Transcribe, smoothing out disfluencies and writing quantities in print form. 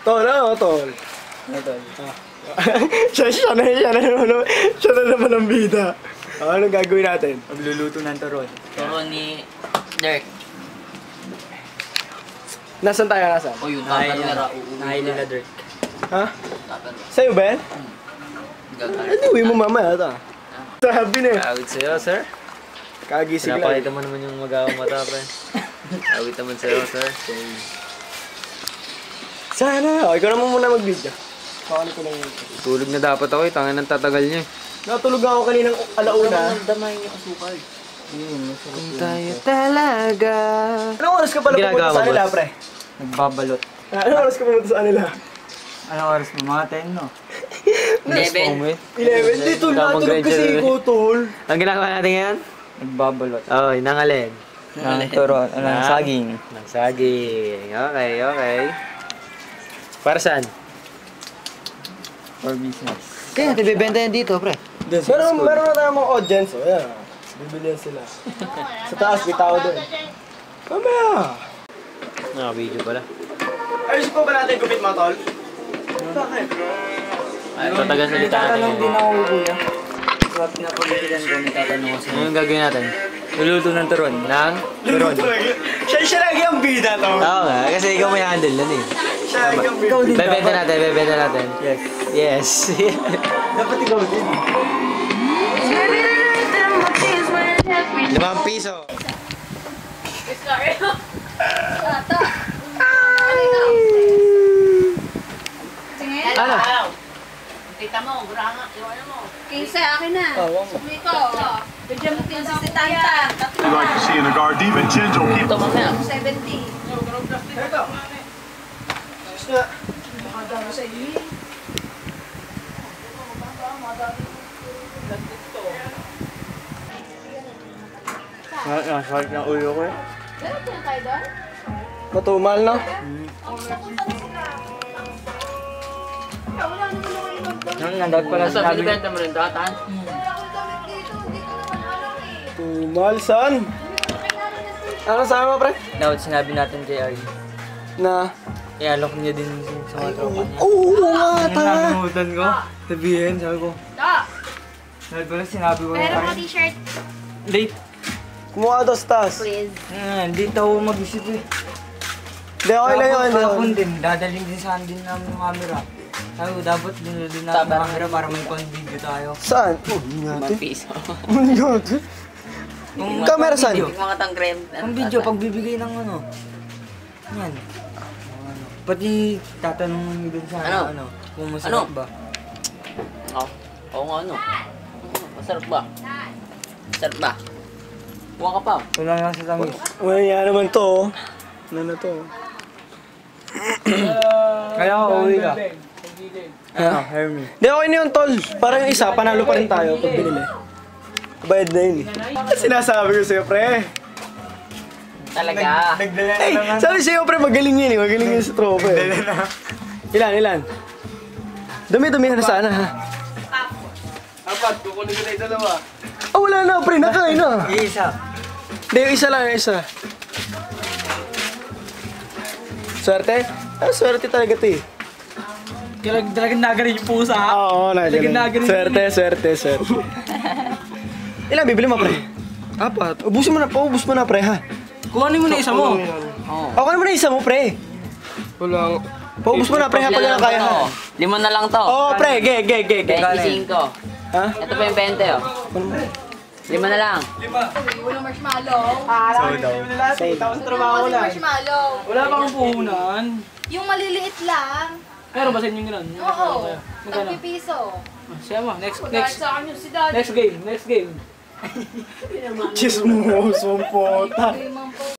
Tol, ano, tol? Tol. Siya na naman ang bida. Anong gagawin natin? Magluluto ng turon. Turon ni Dirk. Nasaan tayo, nasaan? O yun, Nahay nila Dirk. Ha? Sa'yo ba yan? Hindi, uwi mo mamaya ata. Sabi na eh. Awit sa'yo, sir. Kagising lang. Pinapakita mo naman yung magawang mata, pre. Awit naman sa'yo, sir. Sana. O, ikaw naman muna mag-video. Pakali ko lang yun. Tulog na dapat ako, tangin ng tatagal niya. Natulog ako kaninang alauna. Damay yung asukal. Kung tayo talaga. Anong oras ka pala pumunta sa kanila, pre? Nagbabalot. Anong oras ka pumunta sa kanila? Anong oras mo? Mga 10, no? 11. 11. Dito, natulog kasi ko, tol. Ang ginagawa natin ngayon? Nagbabalot. Oo, nangalin. Ng turon, ng saging. Ng saging. Okay, okay. Para saan? For business. Kaya natin bibenta yan dito, pre. Meron na tayong mga audience. O, yan. Bibilihan sila. Sa taas, may tao doon. Mamaya. Naka-video pala. Ayos po ba natin gupit mga tol? Bakit? Tatagal salita natin. Tatanong din ako, kuya. Kaya pinapagitigan ko, may tatanong ko sa'yo. Anong gagawin natin? Luluto ng turon. Ng turon. Siya lagi ang bida, tol. Oo nga, kasi ikaw may handle nun eh. Siya lagi ang bida. Bebenta natin. Yes. Yes. Dapat ikaw din. ₱5. Ano? Kita mo, buranga, iwan mo. 15, akin na. Dito. Bigyan mo 15 si Tanta. You like to see in the guard, Vincenzo keep Ito mamaya. 70. Ito. Sus na. Makadami sa iyo. Nasakit ng ulo ko eh. Meron tayo tayo doon? Matumal, no? Wala naman ako ibang doon. Nandag pala Nasa sinabi. binibenta mo rin datan. Wala akong damit dito. Hindi ko naman alam eh. Tumal, son. Ano sabi mo, pre? Dapat sinabi natin kay Ari. Na? I-alok niya din sa mga tropa niya. Oo nga, tanga. Nakalimutan ko. Sabihin, sabi ko. Da! Sabi ko lang sinabi ko Meron na ka t-shirt. Late. Kumuha dos tas. Please. Hindi tayo mag-isip eh. Hindi, okay lang yun. Kahapon din, dadalhin din saan din namin yung camera. Sabi ko, dapat dinulin natin yung camera para may pang-video tayo. Saan? Oh, hindi natin. piso. Hindi natin. Camera saan? Yung mga tangkrem. Ang video, pagbibigay ng ano. Yan. Pati tatanungin mo dun sa ano. Kung masarap ba. Oo nga, ano? Masarap ba? Masarap ba? Kuha ka pa. Wala lang sa tamis. Well, yan naman to. Oh. Ano na to? Kaya ako, uwi ka. Ha? Hermie. Hindi, okay na yun, tol. Parang yung isa, panalo pa rin tayo pag binili. Bayad na yun eh. Sinasabi ko sa'yo, pre. Talaga. Hey, sabi sa'yo, pre, magaling yun eh. Magaling yun sa tropa eh. Ilan? Dami-dami na sana, ha? Apat, kukunin ko na yung dalawa. Oh, wala na, pre. Nakain na. Isa. Hindi, yung isa lang, yung isa. Swerte? Swerte talaga to eh. Talagang nagarin yung pusa. Oo, nagaling. Swerte. Ilan, bibili mo, pre? Apat. Ubus mo na, pre, ha? Kuhanin mo na isa mo. Ako naman na isa mo, pre. Wala. Paubos mo na, pre, ha, pag lang kaya, ha? 5 na lang to. Oo, pre, ge. 25. Ha? Ito pa yung 20, oh. 5 na lang. Walang marshmallow. Tapos trabaho Walang marshmallow. Wala pa akong puhunan. Yung maliliit lang. Meron ba sa inyo gano'n? Oo. Tagpipiso. Siya mo, next Sa akin yung si Daddy. game. Chismoso, puta. Limang po.